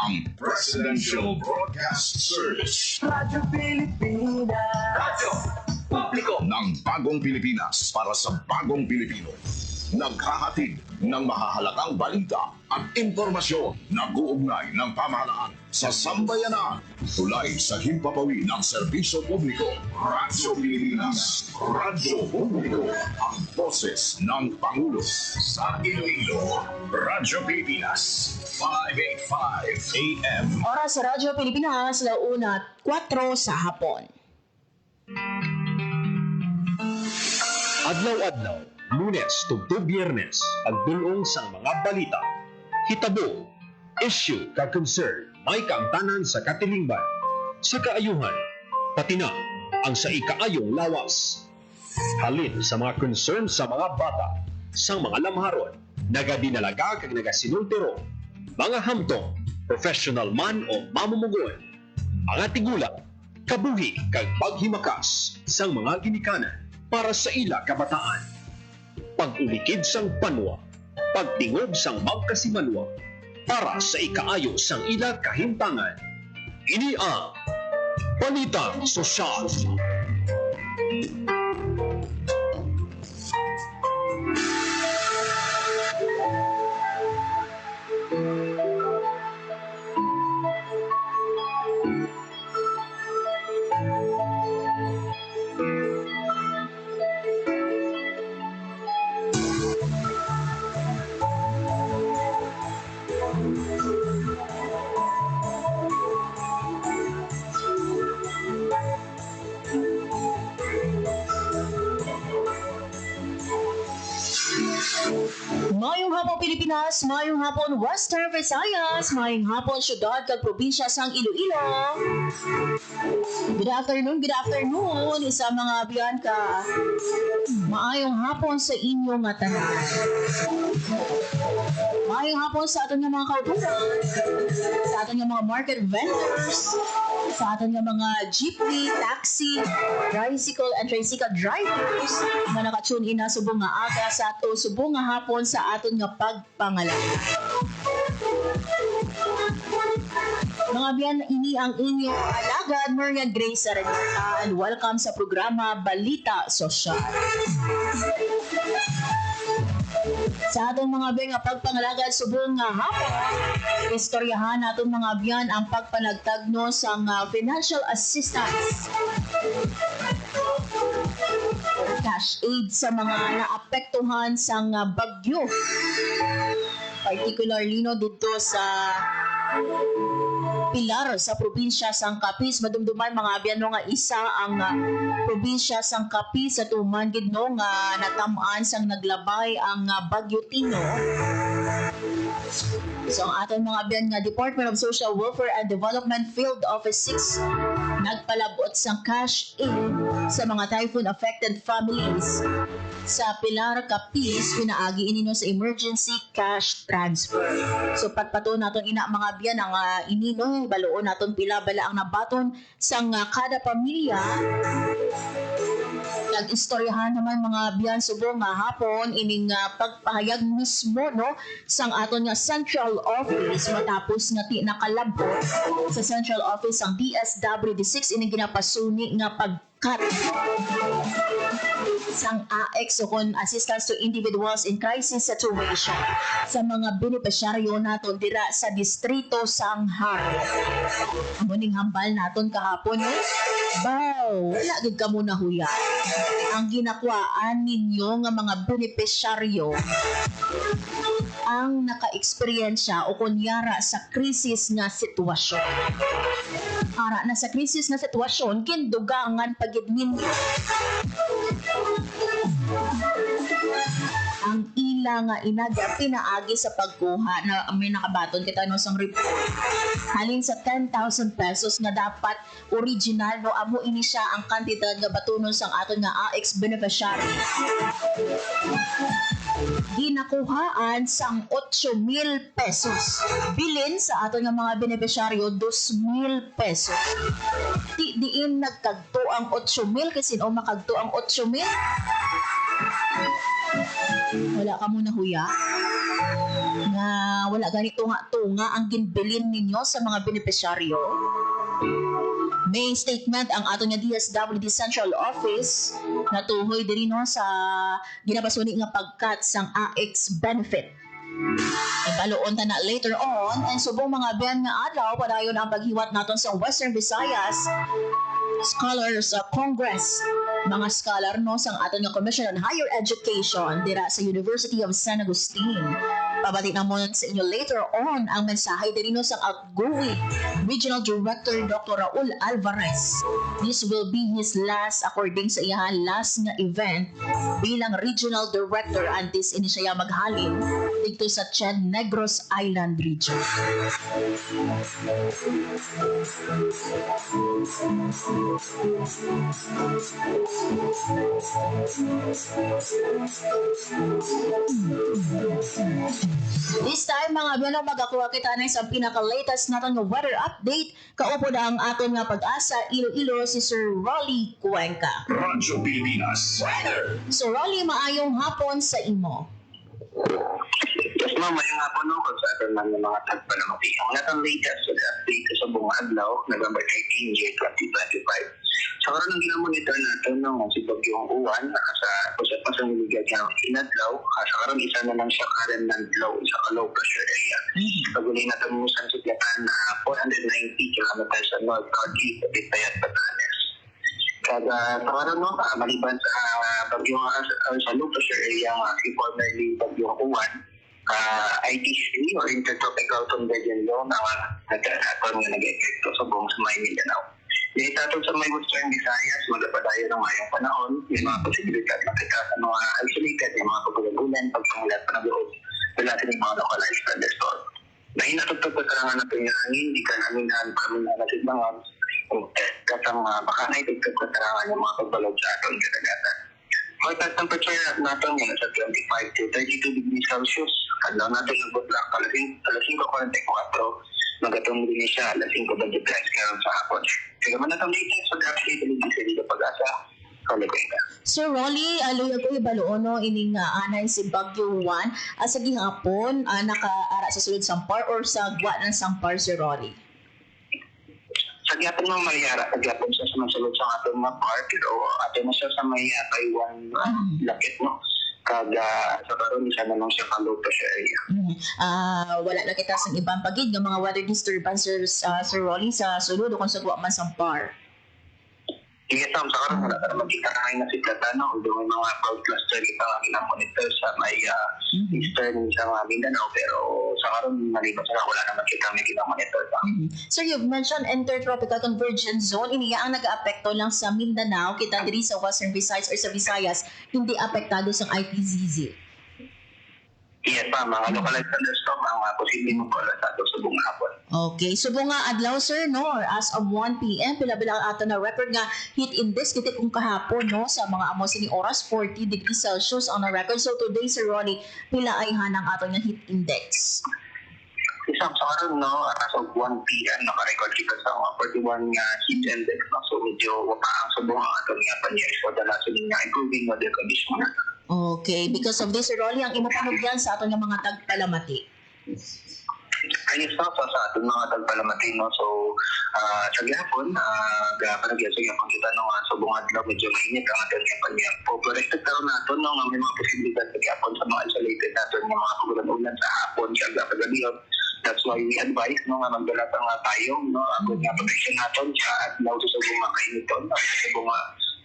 ang Presidential Broadcast Service. Radyo Pilipinas. Radyo Publiko ng Bagong Pilipinas para sa Bagong Pilipino. Naghahatid ng mahahalagang balita at impormasyon na uugnay ng pamahalaan sa sambayanan. Tulay sa himpapawid ng serbisyo publiko. Radyo Pilipinas. Radyo Publiko. Ang boses ng Pangulo sa Iloilo. Radyo Pilipinas. 585 AM. Oras sa Radyo Pilipinas, 1:04 sa hapon. Adlaw-adlaw, Lunes tugtog Biyernes, pagdulong sa mga balita. Hitabo, issue kag concern, may kaangtanan sa katilingban, sa kaayuhan, pati na ang sa ikaayong lawas. Halin sa mga concern sa mga bata, sa mga lamharon, nagadinalaga kag nagasinultiro, mga hamtong, professional man o mamumugon, mga tigulang, kabuhi kag paghimakas sang mga ginikanan para sa ila kabataan. Pag-ulikid sang panwa, pagtingog sang magkasimanwa, para sa ikaayo sang ila kahimtangan. Ini ang Balitang Sosyal. Mayong hapon Pilipinas, mayong hapon Western Visayas, mayong hapon syudad kag probinsya sang Iloilo. Good afternoon sa mga biyan ka. Maayong hapon sa inyo nga tanan. Maayong hapon sa aton nga mga kauturan, sa aton nga mga market vendors, sa aton nga mga jeepney, taxi, tricycle and tricycle drivers nga nakatune in na subong nga aga sa ato subong nga hapon sa aton nga pagpangalaga. Mga biyan, ini ang inyo alagad, Maria Grace Aranyata, and welcome sa programa Balita Sosyal. Sa atong mga biyan nga pagpangalagad subong nga hapon, istoryahan naton mga biyan ang pagpanagtagno sa financial assistance, cash aid sa mga naapektuhan sa bagyo, particularly no dito sa Pilar sa probinsya sang Capiz. Madumduman mga biyan nga isa ang probinsya sang Capiz sa tuman gid no nga natamaan sang naglabay ang Bagyo Tino. So ang aton mga biyan nga Department of Social Welfare and Development Field Office 6 nagpalabot sang cash aid sa mga typhoon affected families sa Pilar, Capiz. Pinaagi inino sa emergency cash transfer. So patpato naton ina mga biyan ang inino baluon naton pila bala ang nabaton sang kada pamilya. Nag-istoryahan naman mga biyan subong nga hapon ining pagpahayag mismo no sang aton nga central office matapos nga ti nakalabot sa central office ang DSWD6 ining ginapasuni nga pagkat sang AX o kon assistance to individuals in crisis situation sa mga benepisyaryo naton dira sa distrito sang Haro. Amuning hambal naton kahapon no. Baw, wala gid kamo na huya. Ang ginakwaan ninyo nga mga benepisyaryo ang naka-eksperyensya o kunyara sa krisis nga sitwasyon. Ara na sa krisis nga sitwasyon, kindugangan pagid ninyo ang ila nga inaga pinaagi sa pagkuha na may nakabaton kita no sang report halin sa 10,000 pesos nga dapat original no amo ini siya ang kantidad nga batunon sang aton nga AX beneficiary. Ginakuhaan sang 8,000 pesos. Bilin sa aton nga mga benepisyaryo 2,000 pesos. Diin nagkagto ang 8,000 kasi o makagto ang 8,000. Wala ka muna huya. nga wala ganito nga tunga ang ginbilin ninyo sa mga benepisyaryo. May statement ang ato nga DSWD Central Office na tuhoy diri no sa ginapasuni nga pagkat sang AX benefit. Ibaloon ta na later on and subong mga ben nga adlaw padayon ang paghiwat naton sa Western Visayas Scholars Congress, mga scholar no sang aton nga Commission on Higher Education dira sa University of San Agustin. Pabati na mo sa inyo later on ang mensahe diri no sang outgoing Regional Director Dr. Raul Alvarez. This will be his last, according sa iya, last nga event bilang Regional Director antes ini siya maghalin dito sa Ched Negros Island Region. This time mga biyano, magakuha kita na sa pinaka-latest natin nga weather update. Kaupo na ang aton nga pag-asa Iloilo si Sir Rolly Cuenca. Radyo Pilipinas Weather. So Rolly, maayong hapon sa imo. Yes, ma'am, mayroon nga po no, kung sa atin man ng mga tagpalamati. Ang natang latest sa update sa buong adlaw, November 13, J 2025. Sa karoon ng ginamonitor natin no, si Bagyong Uwan, sa pusat pa sa niligad ng inadlaw, sa karoon isa na lang siya current landlaw, isa ka low pressure area. Pagulay natin mo sa siklatan na 490 km sa north-northeast at Itayat, Batanes. Kada sa karoon no, maliban sa Bagyong sa low pressure area, si formerly Bagyong Uwan, ITC or Intertropical Convergence Zone ang nagkakaroon nga nag-epekto sa buong Sumay, Mindanao. Dito sa may Western Visayas, magpadayo ng mayong panahon, may mga posibilidad makita sa mga isolated, may mga pagulagulan, pagpangulat pa na doon, wala sa mga localized thunderstorm. Nahinatugtog pa sa nga natin yung hangin, di ka namin kami na nasigbangan, katang baka na itugtog pa sa yung mga pagbalog sa aton katagatan. Forecast temperature natin ngayon sa 25 to 32 degrees Celsius. Kadlaw natin ang butlak alas 5:44, magatong din siya alas 5:23 karon sa hapon. Kaya man natang latest sa update ng dito pag-asa. Kalagay. Sir Rolly, aloy ako ibaloon no ining anay si Bagyo 1 sa gihapon nakaara sa sulod Sampar or sa gwa ng Sampar, Sir Rolly. Sa gyapon mo mayara, sa gyapon siya sa masulod sa atong mga park, pero ato na siya sa may Taiwan lakit mo. Kada sa karon isa na lang siya ka low pressure area. Wala na kita sa ibang pagid ng mga weather disturbances, Sir Rolly, sa sulod o kung sa gwa man Sampar. Yes, sa karon wala ka naman kita kain na si Platano, although may mga cloud cluster kita nga ginamonitor sa may eastern sa mga Mindanao, pero sa karon maliban sa wala naman kita may ginamonitor pa. Sir, you've mentioned Intertropical Convergence Zone. Iniya ang nag-aapekto lang sa Mindanao, kita diri sa Western Visayas or sa Visayas, hindi apektado sa ITZZ. Yes, pa mga localized thunderstorm ang posibleng magkalat sa buong hapon. Okay, so nga adlaw sir no, or as of 1 PM pila ato na record nga heat index kita kung kahapon no sa mga amo sini oras 40 degrees Celsius on a record. So today Sir Ronnie, pila ay hanang ato nga heat index? Isang sa karon no, as of 1 PM naka-record kita sa 41 nga heat index no, so medyo wapa ang subong ang ato nga pangyay so dala sa nga improving weather condition. Okay, because of this Sir Ronnie, ang imo panugyan sa ato nga mga tagpalamati. Ayos na sa ating mga tagpalamati no, so sa gihapon panagyan sa gihapon kita no nga sa buong adlaw medyo mainit ang aton nga panyampo, pero expectaron natin no nga may mga posibilidad sa gihapon sa mga isolated natin nga mga pagulan-ulan sa hapon sa pagabi. That's why we advise no nga magdala pa nga tayo no ang nga protection natin sa adlaw sa buong mga kainiton sa buong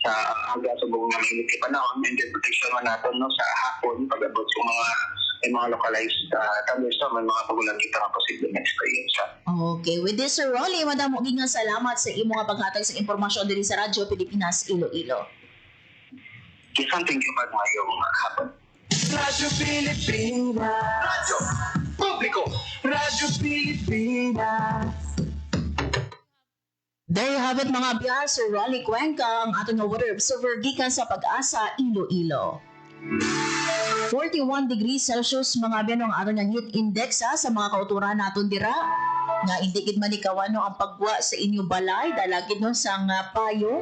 sa aga sa buong mga mainit panahon, and then protection natin no sa hapon pag-abot sa mga localized thunderstorm, may mga pagulan kita nga posible na experience. Okay, with this Sir Rolly, madamo nga salamat sa imo nga paghatag sa impormasyon diri sa Radyo Pilipinas Iloilo. Kisang thank you pag mayong hapon. Radyo Pilipinas. Radyo Publiko. Radyo Pilipinas. There you have it mga biyar, Sir Rolly Cuenca, ang ating weather observer gikan sa Pag-asa, Iloilo. 41 degrees Celsius mga biyar ang ating heat index sa mga kauturan naton dira. Nga indikit man ikaw ang pagwa sa inyong balay, dalagid no sa payo,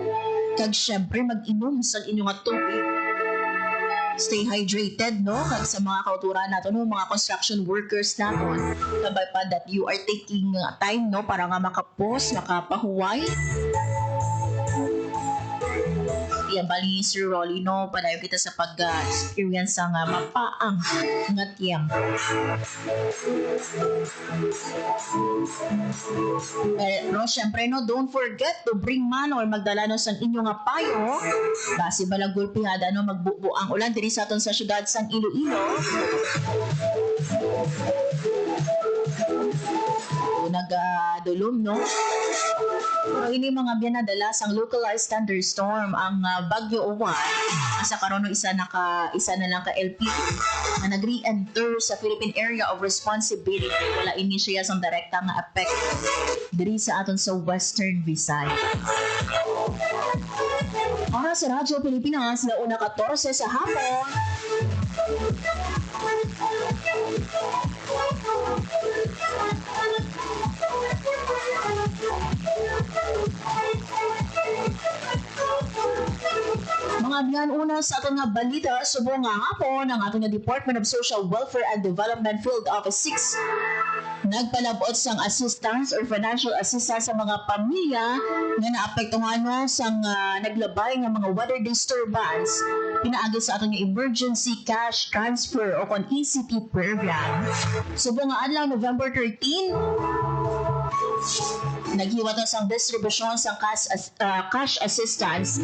kag syempre mag-inom sa inyong tubig. stay hydrated, no? Kag sa mga kauturan nato, no? Mga construction workers naton, kabay pa that you are taking time, no? Para nga makapos, makapahuway. Yan bali Sir Rolly, no? Padayo kita sa pag-experience sa nga mapaang nga tiyang. Pero syempre, no? Don't forget to bring man or magdala no sa inyong nga payo. Basi balang gulpihada, no? Magbubo ang ulan diri sa aton sa syudad sang Iloilo. Nag-dulom, no? Pero ini mga binadala sang localized thunderstorm ang Bagyo Uwan asa karon isa na lang ka LP na nag-re-enter sa Philippine Area of Responsibility. Wala ini siya sang direkta nga effect diri sa aton sa Western Visayas. Oras sa Radyo Pilipinas na 1:14 sa hapon. Mga biyan una sa aton nga balita, subong nga hapon ang aton nga Department of Social Welfare and Development Field Office 6 nagpalabot sang assistance or financial assistance sa mga pamilya nga naapektuhan no sang naglabay nga mga weather disturbance pinaagi sa aton nga emergency cash transfer o kon ECT program. Subong nga adlaw November 13 naghiwat na sang distribusyon sang cash assistance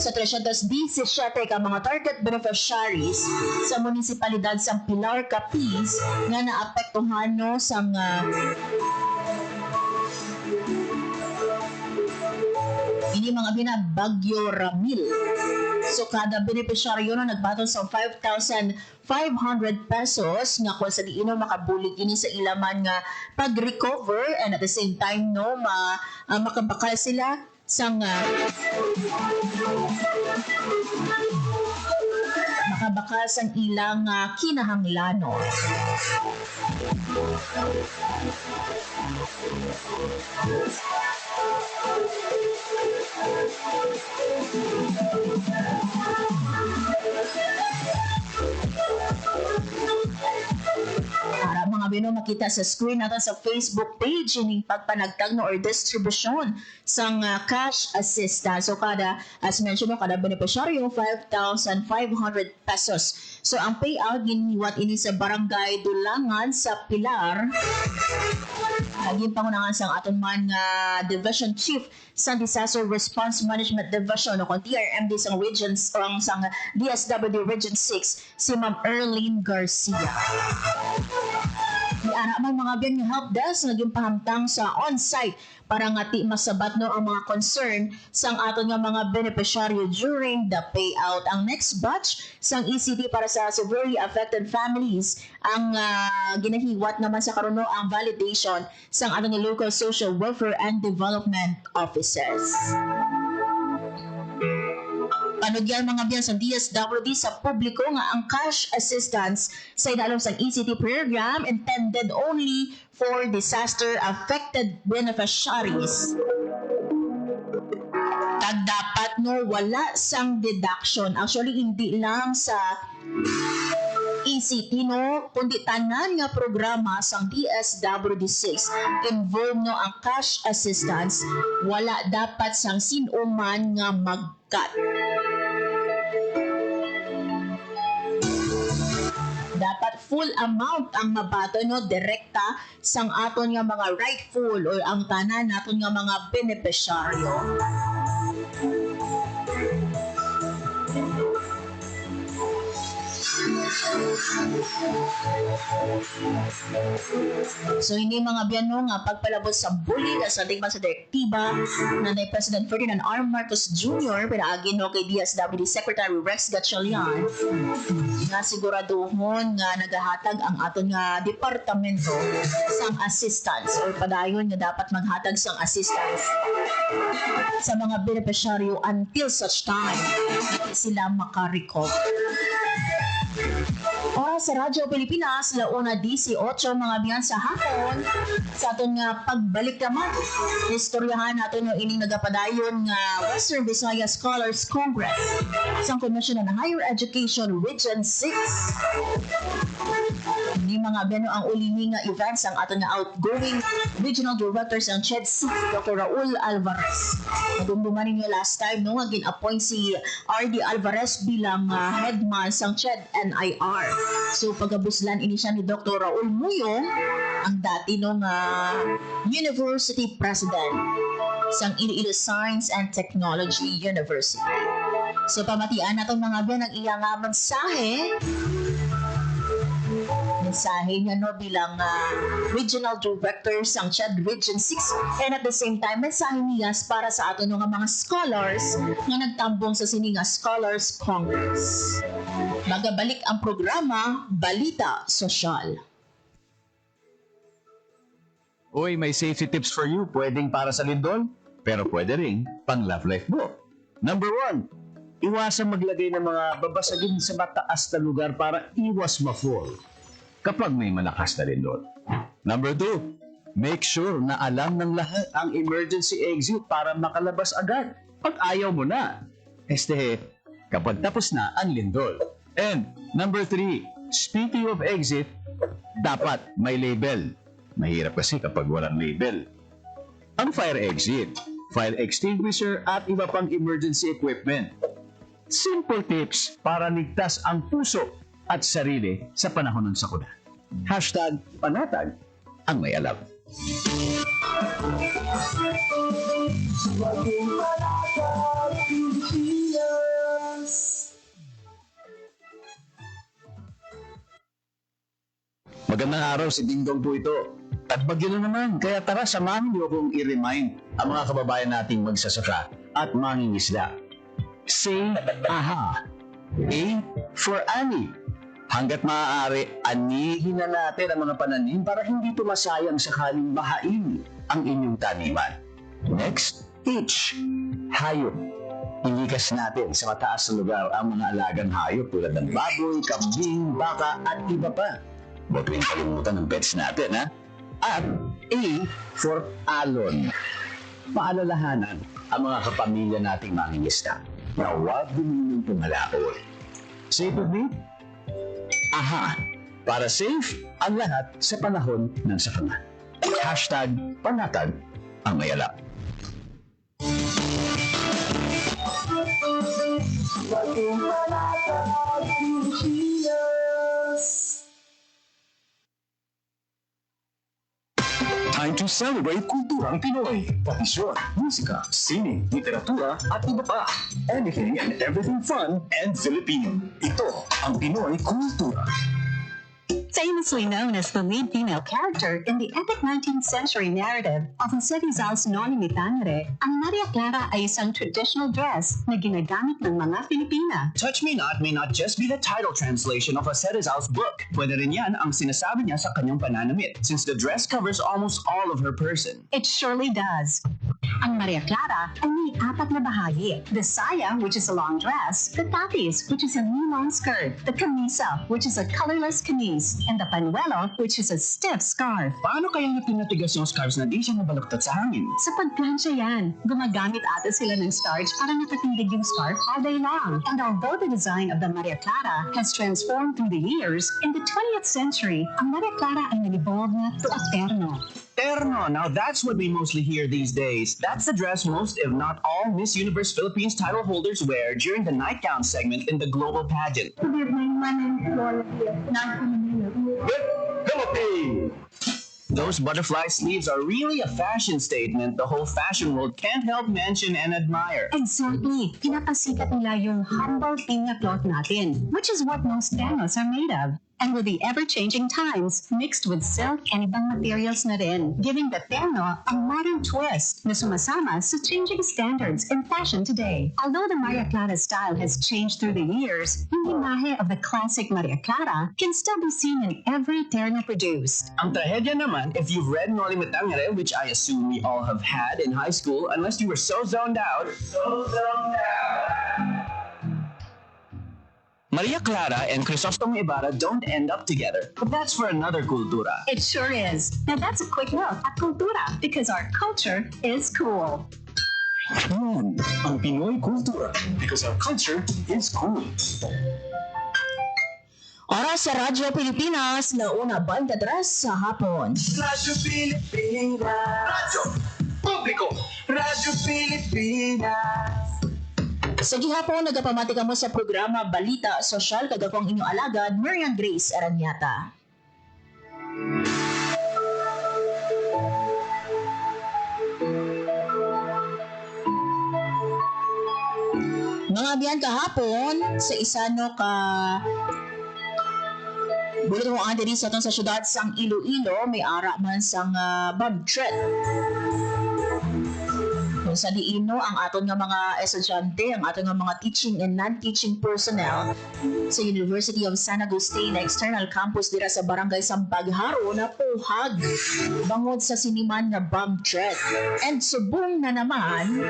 sa 317 ka mga target beneficiaries sa munisipalidad sang Pilar, Capiz nga naapektuhan no sang ini mga binabagyo Ramil. So kada beneficiaryo no nagbaton sa 5,500 pesos nga kung sa diino makabulig ini sa ilaman nga pag-recover and at the same time no makabakal sila sang makabakal sang ilang kinahanglanon. Para mga bino makita sa screen natin sa Facebook page ining pagpanagtagno or distribution sang cash assistance. So kada, as mentioned, kada beneficiaryo 5,500 pesos. So ang payout giniwat ini sa Barangay Dulangan sa Pilar. Naging pangunangan sang aton man Division Chief sa Disaster Response Management Division o kung DRMD sang regions sang DSWD Region 6 si Ma'am Erlene Garcia. Diara man mga biyan nga help desk naging pahamtang sa on-site para nga ti masabat no ang mga concern sang aton nga mga beneficiaryo during the payout. Ang next batch sang ECT para sa severely affected families ang ginahiwat naman sa karon no ang validation sang aton nga local social welfare and development offices. Panugyan mga biyan sa DSWD sa publiko nga ang cash assistance sa idalom sa ECT program intended only for disaster-affected beneficiaries. Tag dapat no wala sang deduction. Actually, hindi lang sa ECT no, kundi tanan nga programa sang DSWD6 involve no ang cash assistance, wala dapat sang sinuman nga mag-cut. Dapat full amount ang mabato no direkta sang aton nga mga rightful o ang tanan naton nga mga beneficiaryo. So hindi mga biyano nga pagpalabot sa bullying sa digman sa direktiba na ni President Ferdinand R. Marcos Jr. pinaagi no kay DSWD Secretary Rex Gatchalian nga siguraduhon nga nagahatag ang aton nga departamento sang assistance or padayon nga dapat maghatag sang assistance sa mga beneficiaryo until such time na sila makarecover. Oras sa Radyo Pilipinas, launa 18 mga biyan sa hapon. Sa aton nga pagbalik naman, istoryahan natin yung ining nagapadayon nga Western Visayas Scholars Congress sa Commission on Higher Education Region 6. Hindi mga beno ang ulihi nga events ang aton nga outgoing Regional Director ng CHED-6, Dr. Raul Alvarez. Nadumduman ninyo last time no, nga gin-appoint si R.D. Alvarez bilang headman sang CHED-NIR. So pagabuslan ini siya ni Dr. Raul Muyong, ang dati nung University President sang Iloilo Science and Technology University. So pamatian na itong mga biyan ang iyang mensahe niya no bilang Regional Director sang CHED Region 6, and at the same time mensahe niya para sa ato nga mga scholars nga nagtambong sa sininga Scholars Congress. Magabalik ang programa Balita Sosyal. Uy, may safety tips for you. Pwedeng para sa lindol, pero pwede rin pang love life mo. Number 1, iwasan maglagay ng mga babasagin sa mataas na lugar para iwas ma-fall kapag may malakas na lindol. Number 2, make sure na alam ng lahat ang emergency exit para makalabas agad pag ayaw mo na. Kapag tapos na ang lindol. And number 3, speaking of exit, dapat may label. Mahirap kasi kapag walang label. Ang fire exit, fire extinguisher at iba pang emergency equipment. Simple tips para ligtas ang puso at sarili sa panahon ng sakuna. #panatag ang may alam. Magandang araw, si Dingdong po ito. Tagbagyo na naman, kaya tara samahan niyo kong i-remind ang mga kababayan nating magsasaka at mangingisda. Say AHA. A for ani. Hanggat maaari, anihin na natin ang mga pananim para hindi tumasayang sakaling mahain ang inyong taniman. Next, H. Hayop. Ilikas natin sa mataas na lugar ang mga alagang hayop tulad ng baboy, kambing, baka at iba pa. Huwag rin kalimutan ng pets natin, ha? At A for alon. Paalalahanan ang mga kapamilya nating mangingisda na huwag duminong pumalaon. Safe with me? AHA. Para safe ang lahat sa panahon ng sakuna. #panatag ang may alam. Time to celebrate kulturang Pinoy. Tradisyon, musika, sining, literatura, at iba pa. Anything and everything fun and Filipino. Ito ang Pinoy Kultura. Famously known as the lead female character in the epic 19th century narrative of Jose Rizal's Noli Me Tangere, ang Maria Clara ay isang traditional dress na ginagamit ng mga Filipina. Touch Me Not may not just be the title translation of Jose Rizal's book. Pwede rin yan ang sinasabi niya sa kanyang pananamit, since the dress covers almost all of her person. It surely does. Ang Maria Clara ay may 4 na bahagi. The saya, which is a long dress, the tapis, which is a knee-long skirt, the camisa, which is a colorless camise, and the panuelo, which is a stiff scarf. Paano kaya niya pinatigas yung scarves na di siya mabaluktot sa hangin? Sa pagplansya yan, gumagamit ata sila ng starch para nakatindig yung scarf all day long. And although the design of the Maria Clara has transformed through the years, in the 20th century, ang Maria Clara ay nag-evolve na to a terno. Terno, now that's what we mostly hear these days. That's the dress most, if not all, Miss Universe Philippines title holders wear during the nightgown segment in the global pageant. Philippines! Those butterfly sleeves are really a fashion statement the whole fashion world can't help mention and admire. Exactly. Pinapasikat nila yung humble pinya cloth natin, which is what most ternos are made of. And with the ever-changing times, mixed with silk and ibang materials na rin, giving the terno a modern twist na sumasama sa changing standards in fashion today. Although the Maria Clara style has changed through the years, yung imahe of the classic Maria Clara can still be seen in every terno produced. Ang trahedya naman, if you've read Noli Me Tangere, which I assume we all have had in high school, unless you were so zoned out, Maria Clara and Crisostomo Ibarra don't end up together, but that's for another Kultura. It sure is. Now that's a quick look at Kultura because our culture is cool. Yan, ang Pinoy Kultura. Because our culture is cool. Oras sa Radyo Pilipinas na una 23 sa hapon. Radyo Pilipinas. Radyo Publiko. Radyo Pilipinas. Sa gihapon, nagapamati ka mo sa programa Balita Sosyal kagakong inyong alagad, Marian Grace Aranyata. Mga biyan kahapon, sa isa no ka bulot mo ang diri sa itong sa syudad sang Iloilo, may ara man sang bomb threat. Kung sa diino ang aton nga mga estudyante, ang aton nga mga teaching and non-teaching personnel sa University of San Agustin na external campus dira sa barangay Sambagharo na puhag bangod sa siniman nga bomb threat. And subong na naman,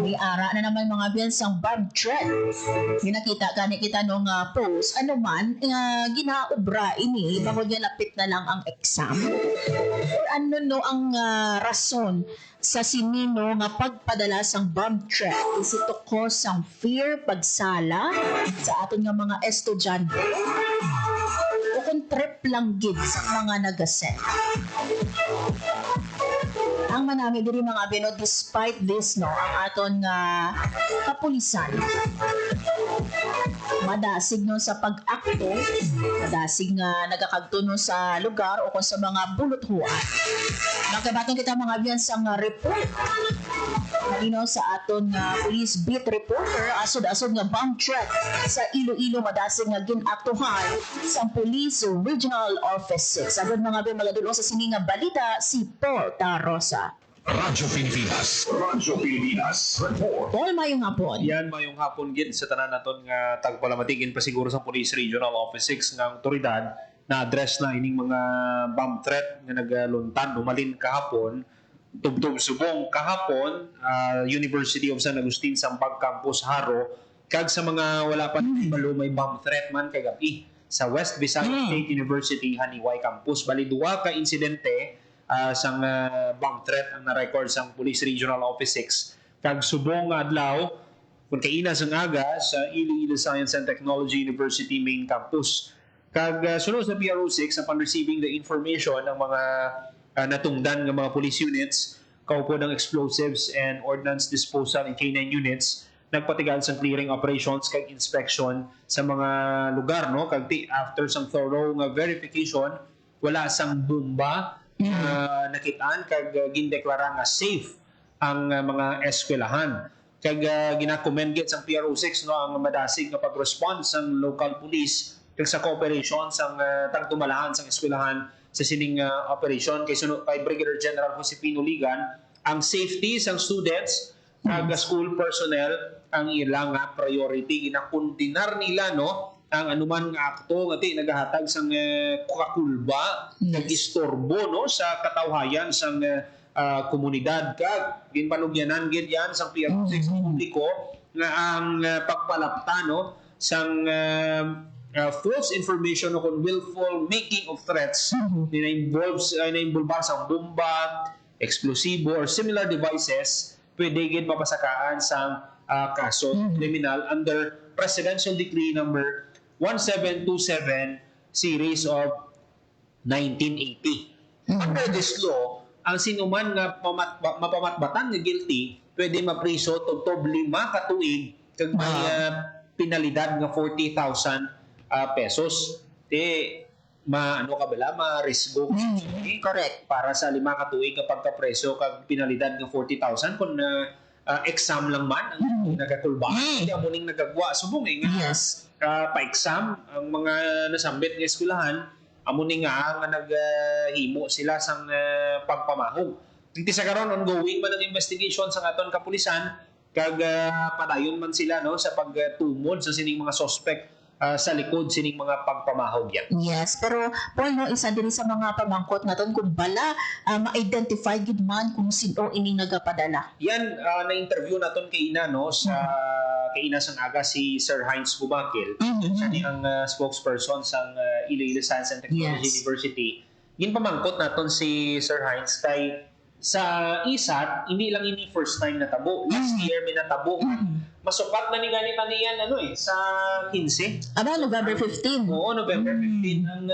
may ara na naman mga biyan sang bomb threat. Ginakita gani kita nung post, ano man, ginaobra ini, bangod nga lapit na lang ang exam. Or ano no ang rason sa sinino nga pagpadala sang bomb threat is ito ko sang fear pagsala sa aton nga mga estudyante o kung trip lang gid sa mga nagaset. Ang manami diri mga bino, despite this no, ang aton nga kapulisan madasig no sa pag-akto, madasig nga nagakagto no sa lugar o kung sa mga buluthuan. Nagkabatong kita mga biyan sa nga report kanino sa aton nga police beat reporter asod-asod nga bomb threat sa Iloilo madasig nga ginaktuhan sa Police Regional Office 6. Agad mga biyan magadulong sa sini nga balita si Porta Rosa. Radyo Pilipinas. Radyo Pilipinas. Report. Paul, mayong hapon. Yan mayong hapon gid sa tanan naton nga tagpalamatigin pa siguro sa Police Regional Office 6 nga otoridad na address na ining mga bomb threat nga nagaluntan umalin kahapon tubtob subong kahapon University of San Agustin Sampag Campus Haro kag sa mga wala pa balo may bomb threat man kagabi sa West Visayas State University Haniway Campus bali duwa ka insidente sang bomb threat ang na-record sang Police Regional Office 6 kag subong nga adlaw kung kaina sang aga sa Iloilo Science and Technology University Main Campus. Kag sunod sa PRO6 upon receiving the information ng mga natungdan ng mga police units, kaupo ng explosives and ordnance disposal and K9 units, nagpatigal sa clearing operations kag inspection sa mga lugar no kag after some thorough nga verification wala sang bomba nakitaan kag gindeklara nga safe ang mga eskwelahan kag gina-commend gid sang PRO6 no ang madasig nga pag-respond sang local police kag sa cooperation sang tagtumalahan sang eskwelahan sa sining operation kay sunod kay Brigadier General Josepino Ligan ang safety sang students kag school personnel ang ilang priority ginakundinar nila no ang anuman nga akto nga ti nagahatag sang kakulba nag-istorbo no sa katawhayan sang komunidad kag ginpanugyanan gid yan sang PRO6 publiko nga ang pagpalapta no sang false information o kung willful making of threats na involves na sa bomba, explosibo or similar devices pwede gid mapasakaan sang kaso kriminal under Presidential Decree number 1727 series of 1980. Under this law, ang sinuman nga mapamatbatan nga guilty pwede mapriso tugtob 5 ka tuig kag may penalidad nga 40,000 pesos. Ano ka bala ma-risgo Correct. para sa 5 ka tuig nga pagkapreso kag penalidad nga 40,000 kun exam lang man ang nagakulba hindi amo ning nagagwa subong Yes. pa-exam ang mga nasambit nga eskwelahan amo ning nga naghimo sila sang pagpamahog. Iti sa karon ongoing man ang investigation sa aton kapulisan kag padayon man sila no sa pagtumod sa sining mga suspect sa likod sining mga pagpamahog yan. Yes, pero Paul, no, isa din sa mga pamangkot naton kung bala ma-identify gid man kung sino ini nagapadala. Yan, na-interview naton kay ina, no, sa kay ina sang aga si Sir Heinz Bubakil. Siya ni ang spokesperson sang Iloilo Science and Technology Yes. University. Ginpamangkot naton si Sir Heinz kay sa ISAT, hindi lang ini first time natabo. Last year may natabo. Masukat na ni ganit niyan sa 15. Aba, November 15. Oo, November 15 ang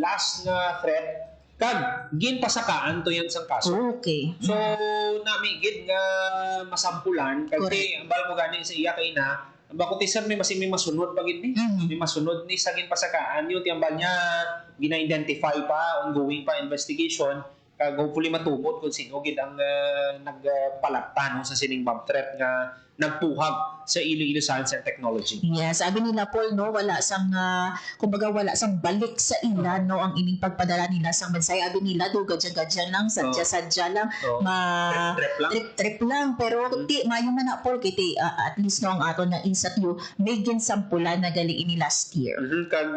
last nga threat kag ginpasakaan to yan sang kaso. Okay. So namigid nga masampulan kasi ang bal mo gani sa iya kay na bakit sir may masunod pagid ni. May masunod ni sa ginpasakaan yung tiambal niya gina-identify pa, ongoing pa investigation kag hopefully matumot kung sino gid ang nagpalagta sa sining bomb threat nga nagpuhag sa Iloilo Science and Technology. Yes, sabi nila Paul, no, wala sang kumbaga wala sang balik sa ila, no, ang ining pagpadala nila sang mensahe. Abi nila do gadyan-gadyan lang, sadya-sadya lang, trip lang, pero di mayo man na Paul kiti at least no ang ato na insat you may ginsampulan na gali ini last year. Kag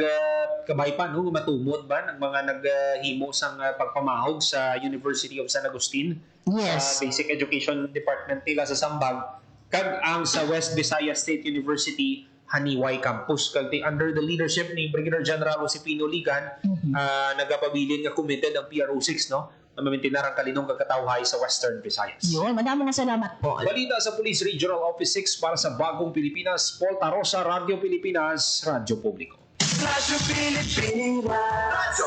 kabay pa no matumot ba ng mga naghimo sang pagpamahog sa University of San Agustin. Yes. Basic Education Department nila sa Sambag kag ang sa West Visayas State University Haniway Campus kag under the leadership ni Brigadier General Josepino Ligan nagapabilin nga committed ang PRO6 no na mamintinar ang kalinong kagkatawhay sa Western Visayas. Yun, maraming salamat po. Balita sa Police Regional Office 6 para sa Bagong Pilipinas, Paul Tarosa, Radio Pilipinas, Radyo Publiko. Radyo Pilipinas. Radyo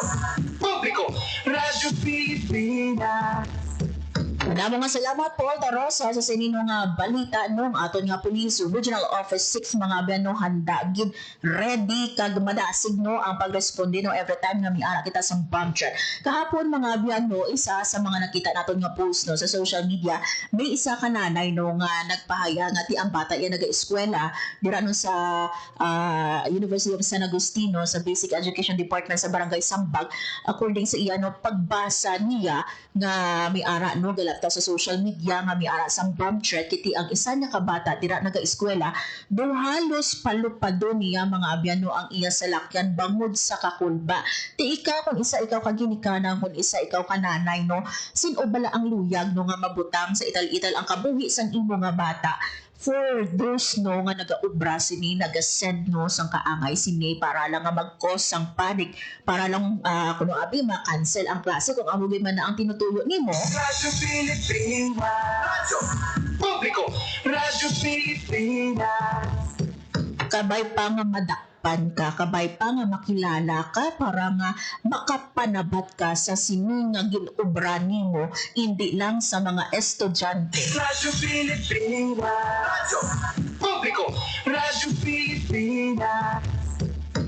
Publiko. Radyo Pilipinas. Maraming salamat Paul Tarosa sa sinino nga balita nung aton nga Police Regional Office 6 mga beno handa gid ready kag madasig no ang pagresponde no every time nga miara kita sa bomb threat. Kahapon mga biyano isa sa mga nakita naton nga post no sa social media may isa ka nanay no nga nagpahayag nga ti ang bata iya naga-eskwela dira no sa University of San Agustin no, sa Basic Education Department sa Barangay Sambag. According sa iya no pagbasa niya nga may ara no galapta sa social media nga may ara sang bomb threat kiti ang isa niya ka bata dira naga-eskwela do halos palupado niya mga abyano ang iya salakyan bangod sa kakulba. Ti ikaw kung isa ikaw ka ginikanan kung isa ikaw ka nanay no sin-o bala ang luyag no nga mabutang sa ital-ital ang kabuhi sang imo nga bata for those no nga nagaubra sini nagasend no sang kaangay sini para lang nga mag-cause sang panic para lang kuno abi ma-cancel ang klase kung amo man na ang tinutuyo nimo. Radyo Pilipinas. Radyo Publiko. Radyo Pilipinas. Kabay pa nga madakpan ka, kabay pa nga makilala ka para nga makapanabat ka sa sini nga ginubra nimo hindi lang sa mga estudyante. Radyo Pilipinas. Radyo Publiko. Radyo Pilipinas.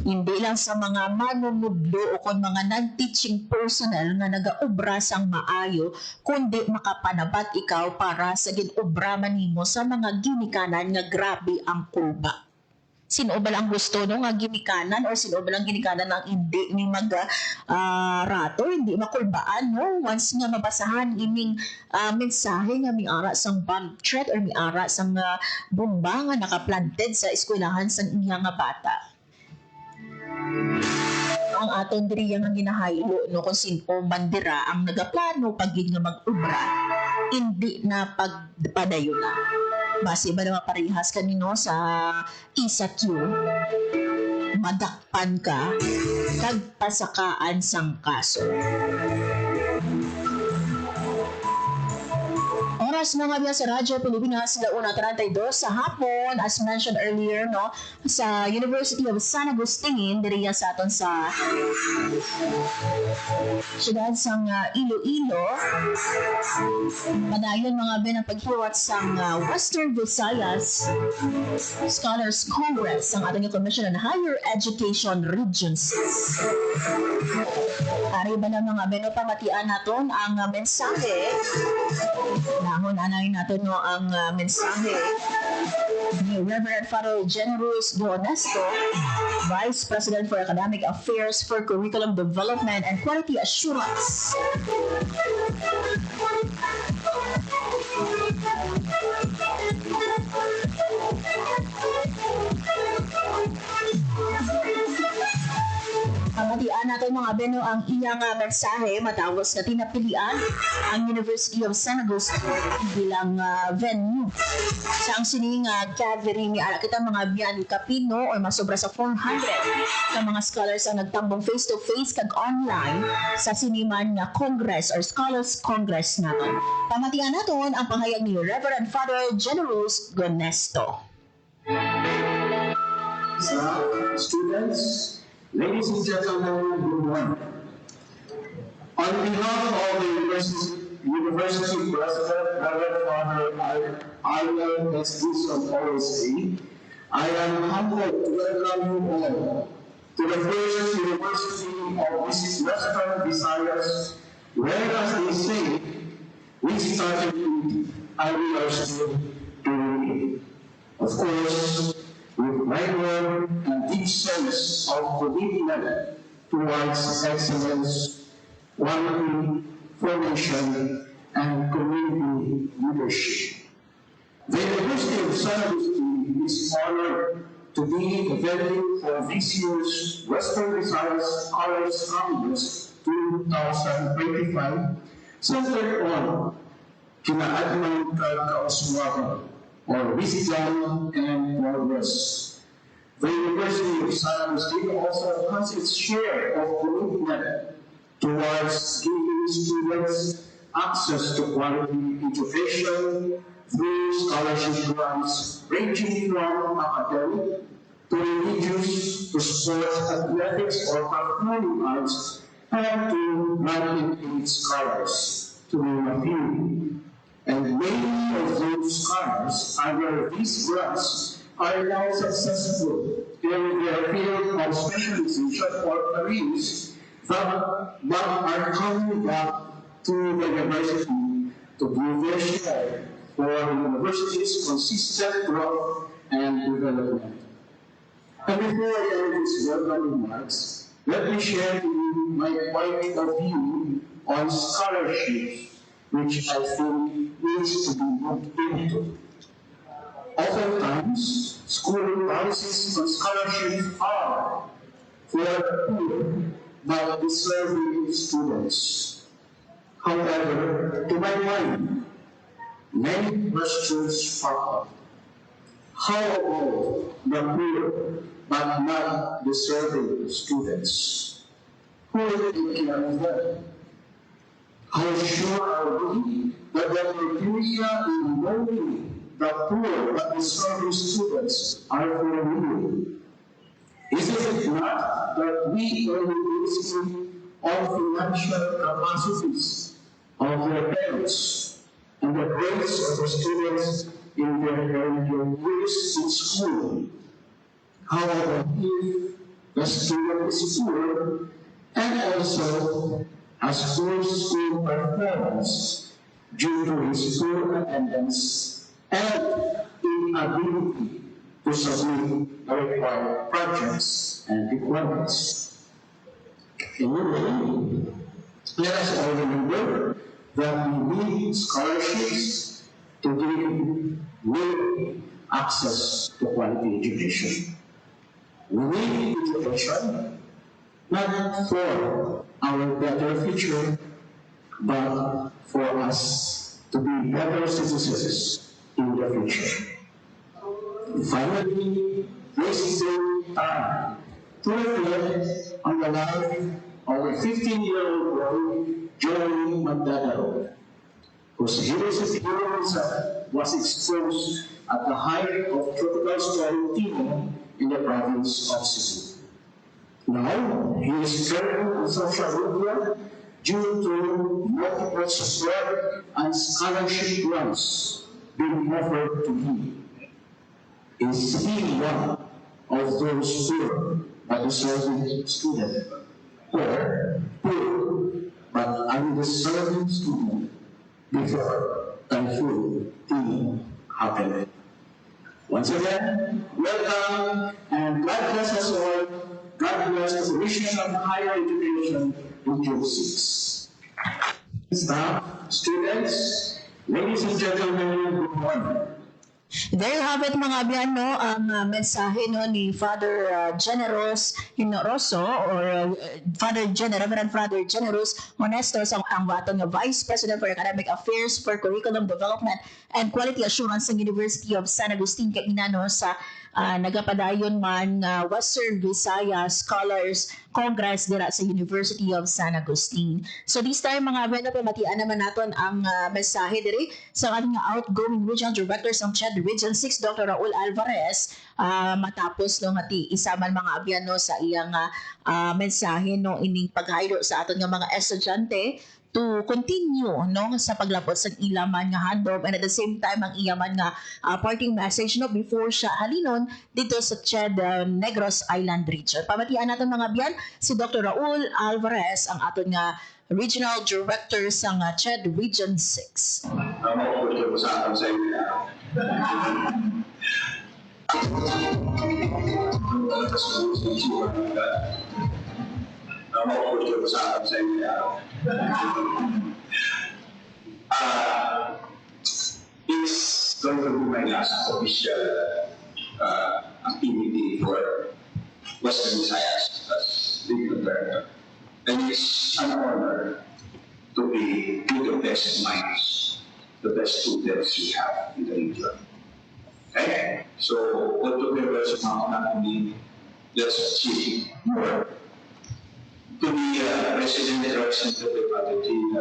Hindi lang sa mga manunudlo o kung mga non-teaching personnel nga nagaubra sang maayo, kundi makapanabat ikaw para sa ginubra man nimo sa mga ginikanan nga grabe ang kulba. Sino ba lang gusto no nga ginikanan or sino ba lang ginikanan ang hindi ni rato, hindi makulbaan no once nga mabasahan ining mensahe nga miara sang bomb threat or miara sang bomba nga nakaplanted sa eskwelahan sang iya nga bata. Ang aton diri nga ginahaylo no kung sino man dira ang nagaplano pagid nga mag-ubra hindi na pagpadayon na. Base ba naman parehas kanino sa ISAQ madakpan ka kag pasakaan sang kaso. Oras mga biya sa Radyo Pilipinas, 1:32 sa hapon, as mentioned earlier, no, sa University of San Agustin, diri sa aton sa siyudad sang Iloilo. Padayon mga biya ng paghiwat sang Western Visayas Scholars Congress, ang ating Commission on Higher Education Region 6. Ari ba na mga biya, no, pamatian naton ang mensahe nahon anay natin no ang mensahe ni Reverend Father Generous Dionesco, Vice President for Academic Affairs for Curriculum Development and Quality Assurance. nato mga Beno ang iyang mensahe matapos na pinapilian ang University of San Agustin bilang venue sa ang sining gathering ni ala kita mga biyan kapino o masobra sa 400 ka mga scholars ang nagtambong face-to-face kag online sa siniman nga Congress or Scholars Congress naton. Pamatian naton ang panghayag ni Reverend Father Generous Gonesto. Students, ladies and gentlemen, good morning. On behalf of the University President, Reverend Father Ivan Estes of OSA, I am humbled to welcome you all to the first University of Western Visayas, where, as they say, we started and we are still doing it. Of course, with rigor and deep sense of commitment towards excellence, quality, formation, and community leadership. The University of San Agustin is honored to be the venue for this year's Western Visayas Scholars Congress 2025, centered on kinaatman kauswagan, or wisdom and progress. The University of San Agustin also has its share of commitment towards giving students access to quality education through scholarship grants ranging from academic to religious to sports, athletics, or performing arts, and to non-aid scholars, to name a few. And many of those scholars under these grants are now successful in their field of specialization or careers that are coming back to the university to give their share for the university's consistent growth and development. And before I end these welcome remarks, let me share with you my point of view on scholarships, which I think needs to be looked into. Oftentimes, school policies on scholarships are for the poor but deserving students. However, to my mind, many questions pop up. How about the poor but not deserving students? Who will take care of them? How sure are we that the criteria in knowing the poor but deserving students are for real? Is it not that we are basing on financial capacities of their parents and the grades of the students in their years in school? However, if the student is poor and also has poor school performance due to his poor attendance and inability to submit the required projects and requirements. Let us all remember that we need scholarships to give real access to quality education. We need education not for our better future, but for us to be better citizens in the future. Finally, this is the time to reflect on the life of a 15-year-old boy, Joey Magdadaro, whose university was exposed at the height of Tropical Storm Timo in the province of Cebu. Now, he is trending on social media due to multiple support and scholarship grants being offered to him. Is he one of those poor but deserving students, or poor but undeserving student before typhoon Timo happened? Once again, welcome and God bless us all. God bless the Commission on Higher Education in June 6. Staff, students, ladies and gentlemen, good morning. There you have it mga abyan, no? Ang mensahe no, ni Father Generos Hinoroso or Reverend Father Generos Honestos ang aton nga Vice President for Academic Affairs for Curriculum Development and Quality Assurance ng University of San Agustin kay inano sa nagapadayon man Western Visayas Scholars Congress dira sa University of San Agustin. So this time mga abyan, pamatian naman naton ang mensahe diri sa ating outgoing Regional Director ng CHED Region 6 Dr. Raul Alvarez matapos no ngati isa man mga abyan no sa iyang mensahe no ining paghaylo sa aton nga mga estudyante to continue no sa paglabot sa ilaman nga handom, and at the same time ang iyaman nga parting message no before siya halinon dito sa CHED Negros Island Region. Pamatian natin mga abyan si Dr. Raul Alvarez ang aton nga Regional Director sa CHED Region 6. Usapan sa inyo. Usapan sa inyo. It's going to be my last official activity for Western Visayas as legal director. And it's an honor to be with the best minds, the best students we have in the region. Okay? So, all together sa mga natin, let's achieve more. To be President representative at the team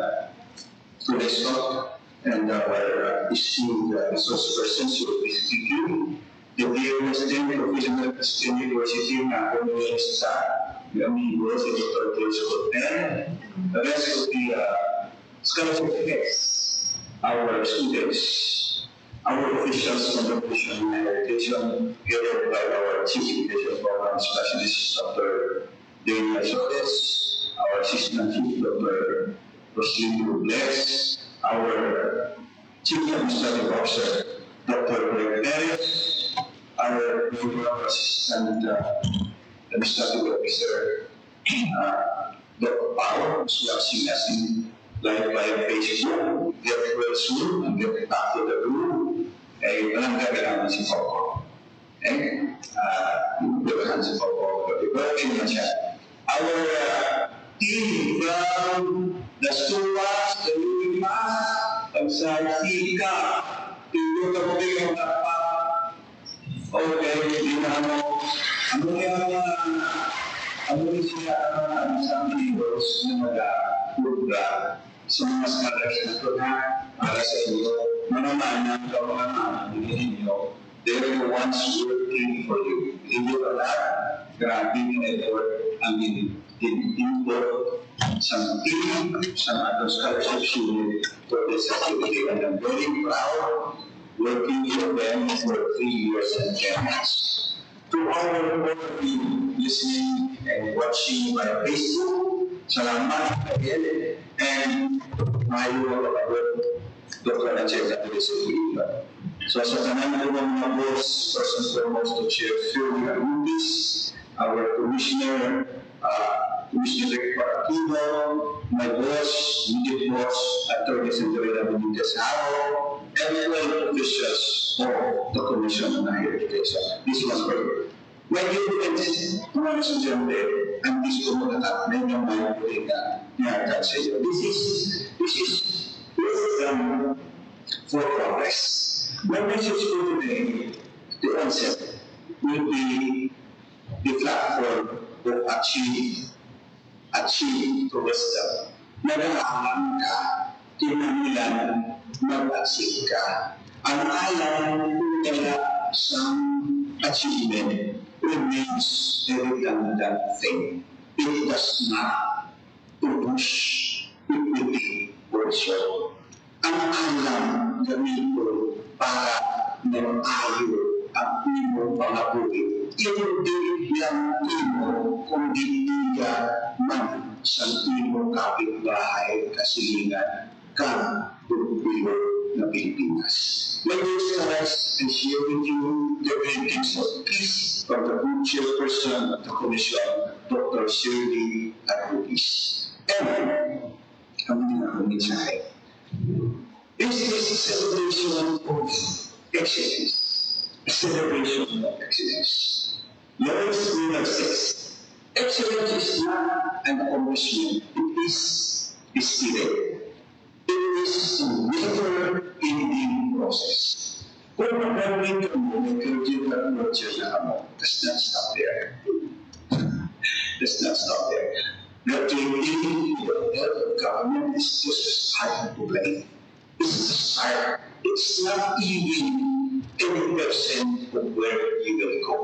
UNESCO and our esteemed resource persons who is speaking, the dear President of Regional Christian University na University sa amigos and Dr. George Corten, the rest of the scholarship guests, our students, our officials from the Commission on Education, headed by our Chief Education Program Specialist, Dr. Daniel Solis, our Assistant Chief, Dr. Roslyn Robles, our Chief Administrative Officer, Dr. Greg Perez, our Program Assistant Administrative Officer, Dr. Power, who's watching us in live by Facebook, get well soon, and get back to the room. Eh, walang gagawin si Coco. Eh, gagawin si Coco, gagawin naman siya. Our team from the Stupas, the Lumimas, Pagsasika, Tiyo ka mo bigyan na pa. Okay, hindi na ano yung siya sa amigos na mag-program sa mga scholars na ito na para sa inyo, manaman ang kawangan ninyo. They are the ones working for you. Hindi ba na, grabe yung effort ang input sa team, sa mga scholarship unit for this activity. And I'm very proud working for them for 3 years and 10 months. To all of you listening and watching by Facebook, salamat again, and mayo Dr. Angela Teresa. So sa tanan ko ng mga boss, first and foremost to Chair Phil Rubis, our Commissioner, Commissioner Parativo, my boss, immediate boss, Attorney Cinderella Benitez Haro, and all officials of the Commission on Higher Education. This was great. When you friends, mga estudyante, ang gusto mo na yung mga politika na sa iyo. This is for progress. My message for today, the onset, will be the platform of achieve to wisdom. Nag-aalam ka, kinamilan, mag-achieve ka. Ang alam nila sa achievement remains a redundant thing. It does not push equity or so. Ang alam gamitin para mag-ayo ang iyong mga buhay. Hindi lang imo kung hindi man sa iyong kapitbahay kasilingan kang pagpilo na Pilipinas. Let me start and share with you the greetings of peace from the good chairperson of the Commission, Dr. Shirley Arrutis. And ang mga mensahe. This is a celebration of excellence. a celebration of excellence. Lawrence Miller says, excellence is not an accomplishment, it is a spirit. It is a never-ending process. Kung mag-graduate ka mo, mag-graduate ka mo, does not stop there. Does not stop there. Graduating to the head of government is just a start to play. It's a start. It's not even 10% of where you will go.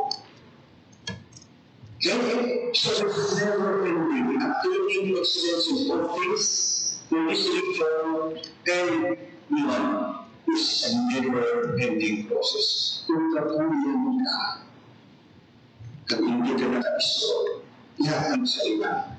Okay? So it's never ending. Attaining excellence in all things, for this reform and beyond, is a never-ending process. Kung kapulian ka, kung hindi ka nakaiso, ihahan sa iba.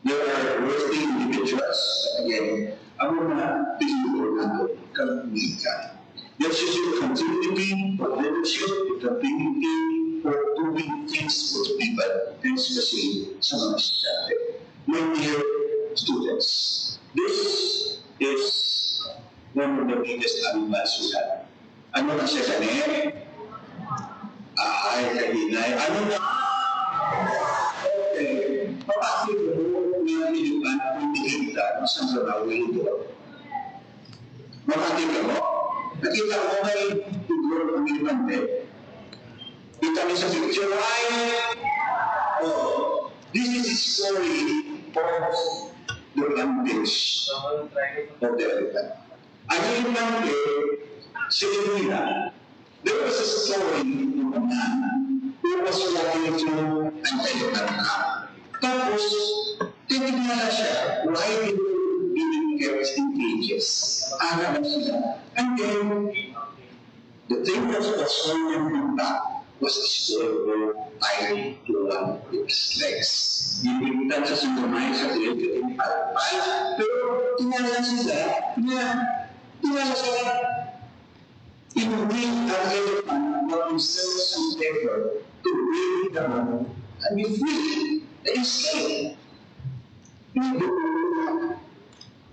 There are worthy individuals, again, ang mga pinipuro natin, kapulian ka. There should be continuity for leadership, continuity for doing things for people, and especially sa mga estudyante. My dear students, this is one of the biggest animals we have. Ano na siya kanina? Ay, kaginay. Ano na? Okay. Papasok mo ng ilipan kung pinigita ng isang sarawin ito. Makakita mo? Nakita mo may siguro ng ilipan din. Kita mo sa picture, ay, this is the story of the rampage of the elephant. Ang ilipan din, si Elvira, there was a story of a man who was walking to an elephant camp. Tapos, tinignan siya, why did you being kept in cages? Aga na sila. And then, the thing that was holding him back was a story tied to one of his legs. Dinilitan siya sa kamay sa tinignan palpal, pero tinala sila na inuwi ang elephant na himself some effort to bring the man and be free and escape.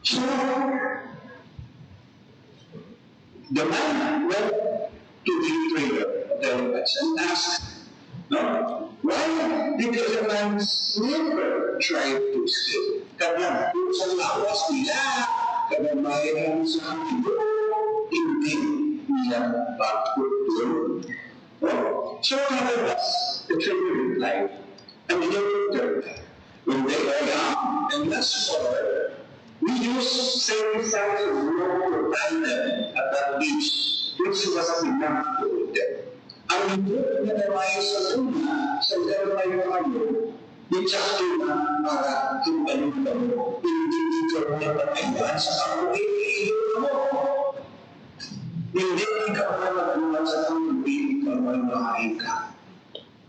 So, the man went to the trader of the elephants and asked, why did the elephants never try to escape? Kaya kung sa lawas nila, kababayan sa amin, hindi nila pagkutuloy. So nevertheless, the trader replied, and the elder, when they are young and less forward, we use same size of rope to tie them at that beach, which was enough to hold them. Ang hindi na tayo sa luna, sa dalawang kayo, Bichakto na para tumayo mo, hindi ikaw na patayuan sa kamuhin, mo. Hindi ikaw na patayuan sa kamuhin, ikaw ay mahain ka.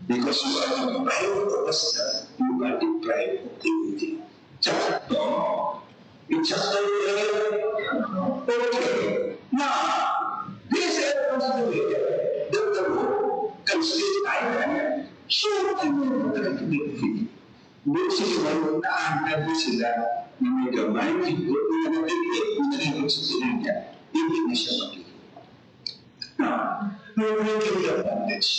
Because you are deprived of wisdom, you are deprived of dignity. Bichakto. Bichakto okay. Now, this is responsibility that the road can still tie so I will not to be free. This is why naangkat sila na may gamay, higit na natigit na rin sa sinigya. Hindi na siya makikita. Now, we're making the advantage.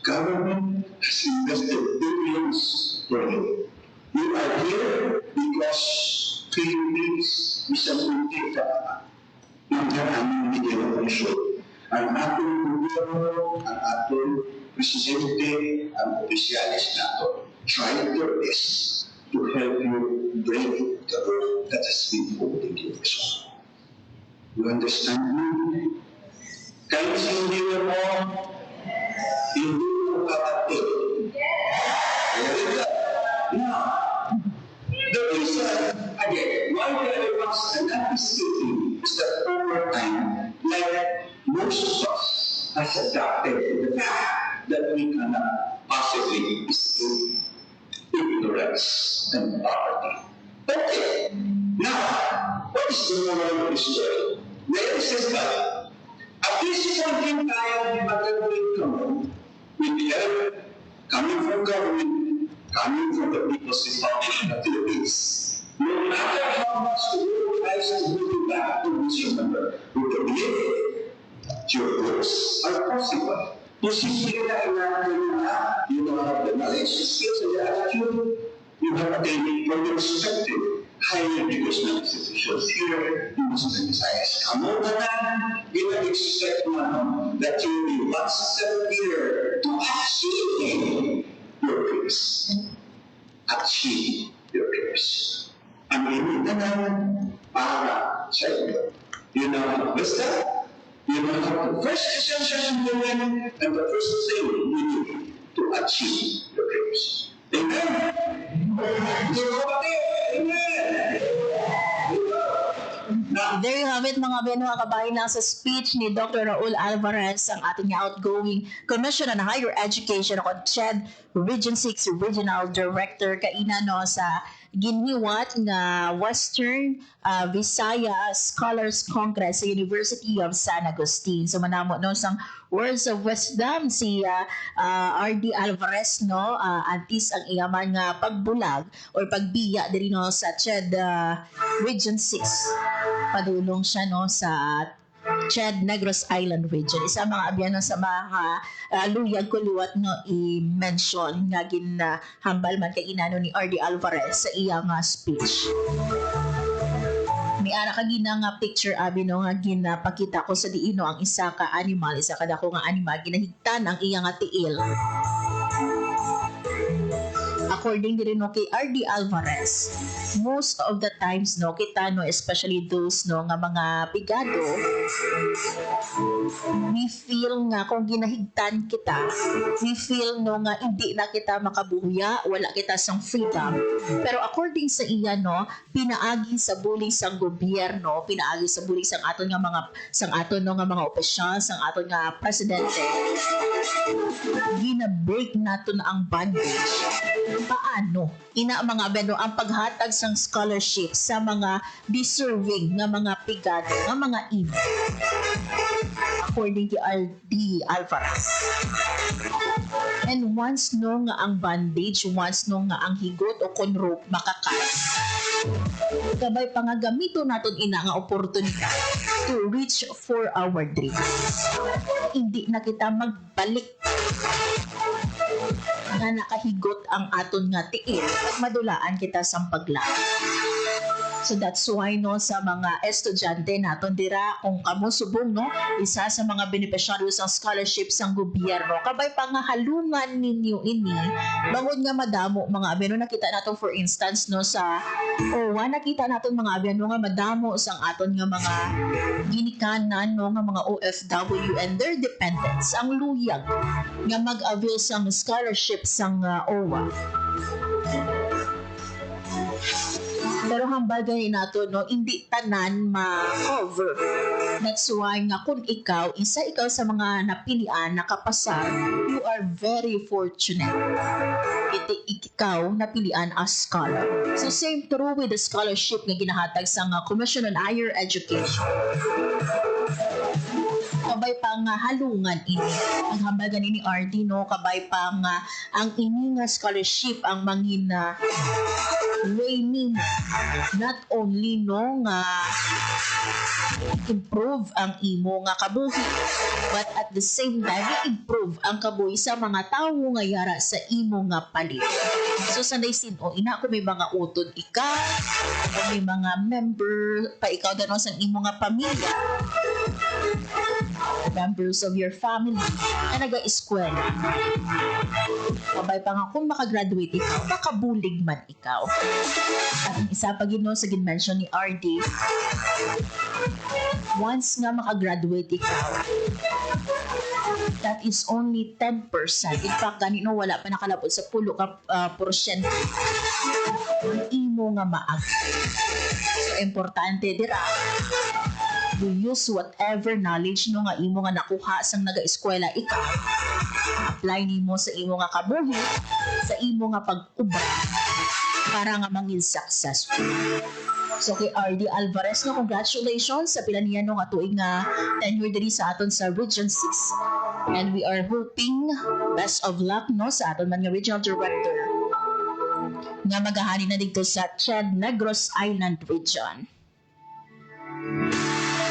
Government has invested billions for you. You are here because Philippines is a multi-factor. Yung aming bigyan ng issue. Ang ating gobyerno, ang ating presidente, ang opisyalis nato, try their best to help you break the road that has been holding you for so long. You understand me? Kahit hindi mo, hindi mo kapatid. Now, the reason, again, why the elephants are not escaping is that over time, like most of us has adapted to the fact that we cannot possibly escape ignorance and poverty. Okay, now, what is the moral of this story? Well, it says that at this point in time, the magandang coming with the help coming from government, coming from the People's Republic of the Philippines. No matter how much the world tries to bring you back to this, remember, with the belief your goals are possible. posible na inaanay na you don't have the knowledge, skills, and the attitude, you have attained what you expected higher because ng institutions here, you must exercise. Kamu na you can expect now that you will be one step here to achieve your dreams. Achieve your dreams. Ang hindi na para sa iyo. You know how to wisdom, you know how to first essential in living, and the first thing you need to achieve your dreams. Amen? There you have it mga mga kabayan lang sa speech ni Dr. Raul Alvarez, ang ating outgoing Commission on Higher Education o CHED Region 6 Regional Director kaina no sa giniwat nga Western Visayas Scholars Congress sa University of San Agustin. So manamo no sang words of wisdom si RD Alvarez no antis ang iyaman nga pagbulag or pagbiya diri no sa CHED Region 6. Padulong siya no sa CHED Negros Island Region. Isa mga abyan sa mga luyag ko liwat no i-mention nga ginhambal man kay inano ni RD Alvarez sa iyang speech. May ara ka nga picture abi no nga ginapakita ko sa diino ang isa ka animal, isa ka dako nga animal ginahigtan ang iyang tiil. According din no kay RD Alvarez, most of the times no kita no especially those no nga mga pigado, we feel nga kung ginahigtan kita, we feel no nga hindi na kita makabuya, wala kita sang freedom. Pero according sa iya no, pinaagi sa bulig sang gobyerno, pinaagi sa bulig sang aton nga mga sang aton no nga mga opisyal, sang aton nga presidente, gina-break naton ang bondage. Paano? Ina mga beno ang paghatag sang scholarship sa mga deserving nga mga pigado, nga mga imo. According to RD Alvarez. And once no nga ang bandage, once no nga ang higot o rope makakat, kabay pa nga gamito naton ina nga oportunidad to reach for our dreams. Hindi na kita magbalik nga nakahigot ang aton nga tiil at madulaan kita sa paglaban. So that's why no sa mga estudyante naton dira kung kamo subong no isa sa mga beneficiaryo sa scholarship sang gobyerno kabay pa nga halungan ninyo ini bangod nga madamo mga abeno nakita naton for instance no sa OWA nakita naton mga abeno nga madamo sang aton nga mga ginikanan no nga mga OFW and their dependents ang luyag nga mag-avail sang scholarship sang OWA. Pero hambal gani nato no hindi tanan ma-cover. That's why nga kung ikaw sa mga napilian nakapasar, you are very fortunate. Ikaw napilian as scholar. So same true with the scholarship nga ginahatag sa Commission on Higher Education. Kabay pa nga halungan ini ang hambagan ni RD no kabay pa nga ang ini nga scholarship ang mangin way nimo not only no nga improve ang imo nga kabuhi but at the same time improve ang kabuhi sa mga tawo nga yara sa imo nga palit. So sanday sino ina ko may mga utod ika o may mga member pa ikaw daw sa imo nga pamilya, members of your family na naga-eskwela. Kabay pa nga kung makagraduate ikaw, makabulig man ikaw. At ang isa pa gino sa ginmention ni RD, once nga makagraduate ikaw, that is only 10%. In fact, ganito wala pa nakalapod sa 10% ang imo nga maag. So, importante dira, you use whatever knowledge no nga imo nga nakuha sang naga-eskwela ikaw. Apply nimo sa imo nga kabuhi, sa imo nga pag-ubra para nga mangin successful. So kay RD Alvarez no, congratulations sa pila niya no nga tuig nga tenure diri sa aton sa Region 6. And we are hoping best of luck no sa aton man nga Regional Director nga magahani na dito sa CHED Negros Island Region.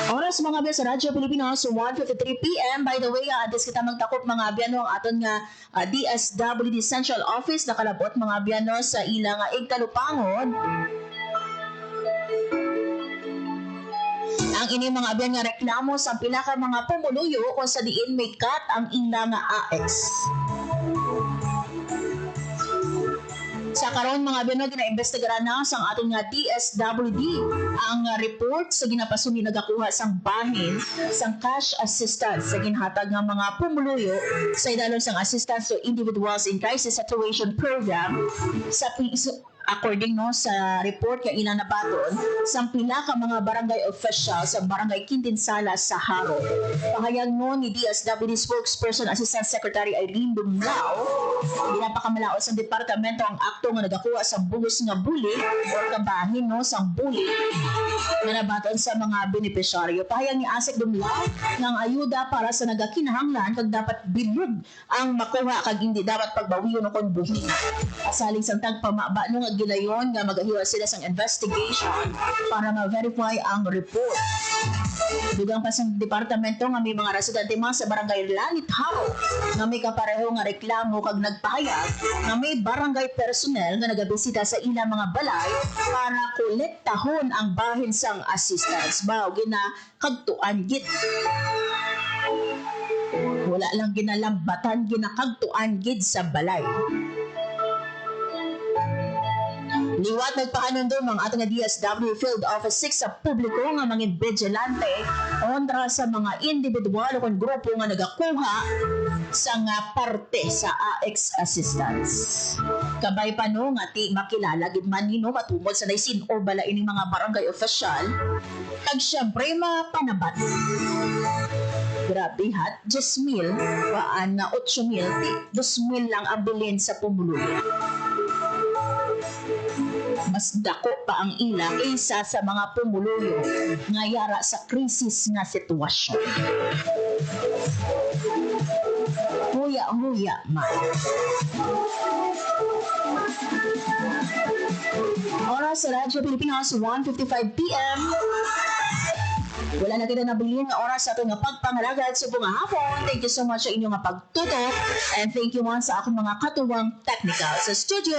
Oras Oras mga abyan sa Radyo Pilipinas, 1:53 p.m. By the way, adis kita magtakop mga abyan ang aton nga DSWD Central Office nakalabot mga abyan sa ilang igkalupangon. Ang ini mga abyan nga reklamo sa pila ka mga pumuluyo kung sa diin may cut ang ilang AX. Sa karon mga abyan gina-imbestigaran na sang aton nga DSWD ang report sa ginapasuni nagakuha sang bahin sang cash assistance sa ginhatag nga mga pumuluyo sa idalon sang assistance to individuals in crisis situation program sa according sa report kay ilang nabaton sang pila ka mga barangay officials sa barangay Quintinsala sa Haro. Pahayag mo ni DSWD spokesperson Assistant Secretary Irene Dumlao, ginapakamalaos ang departamento ang akto nga nagakuha sa buhos nga buli o kabahin sang buli nga nabaton sa mga benepisyaryo. Pahayag ni Asik Dumlao ng ayuda para sa nagakinahanglan kag dapat bilog ang makuha kag hindi dapat pagbawiyon kon buhi. Asaling sang tagpamaba no nga gilayon nga magahiwa sila sang investigation para ma-verify ang report. Dugang pa sa departamento nga may mga residente mga sa barangay Lanit Haro nga may kapareho nga reklamo kag nagpahayag nga may barangay personnel nga nagabisita sa ilang mga balay para kolektahon ang bahin sang assistance. Bao gina kagtuan git. Wala lang ginalambatan ginakagtuan gid sa balay. Liwat nagpaanon doon mga ating DSW Field Office 6 sa publiko nga mga vigilante kontra sa mga individual o grupo nga nagakuha sa nga parte sa AX assistance. Kabay pa no nga ti makilala gid man nino matungod sa naisin o bala ining mga barangay official kag syempre mapanabat. Grabe hat, 10,000 waan na 8,000 ti 2,000 lang ang bilin sa pumuluyo. Mas dako pa ang ila kaysa sa mga pumuluyo nga yara sa krisis nga sitwasyon. Huya-huya man. Oras sa Radyo Pilipinas, 1:55 p.m. Wala na kita nabilin nga oras sa ato nga pagpangalagad sa bunga hapon. Thank you so much sa inyong nga pagtutok and thank you man sa akong mga katuwang technical sa studio.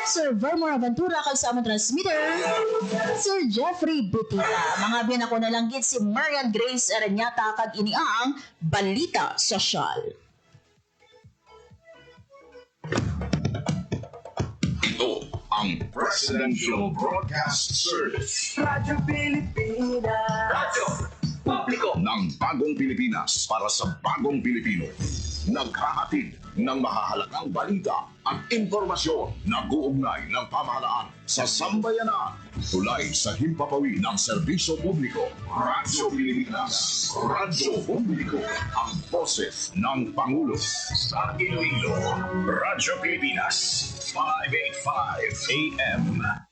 Sir Vermor Aventura kag sa among transmitter, Sir Jeffrey Butita. Mga biyan ako na lang gid si Marian Grace Aranyata kag ini ang Balita Sosyal. Ito ang Presidential Broadcast Service. Radyo Pilipinas. Radyo Publiko ng Bagong Pilipinas para sa Bagong Pilipino. Naghahatid ng mahahalagang balita at impormasyon na guugnay ng pamahalaan sa sambayanan. Tulay sa himpapawid ng serbisyo publiko. Radyo Pilipinas. Radyo Publiko. Ang boses ng Pangulo. Sa Iloilo. Radyo Pilipinas. 585 AM.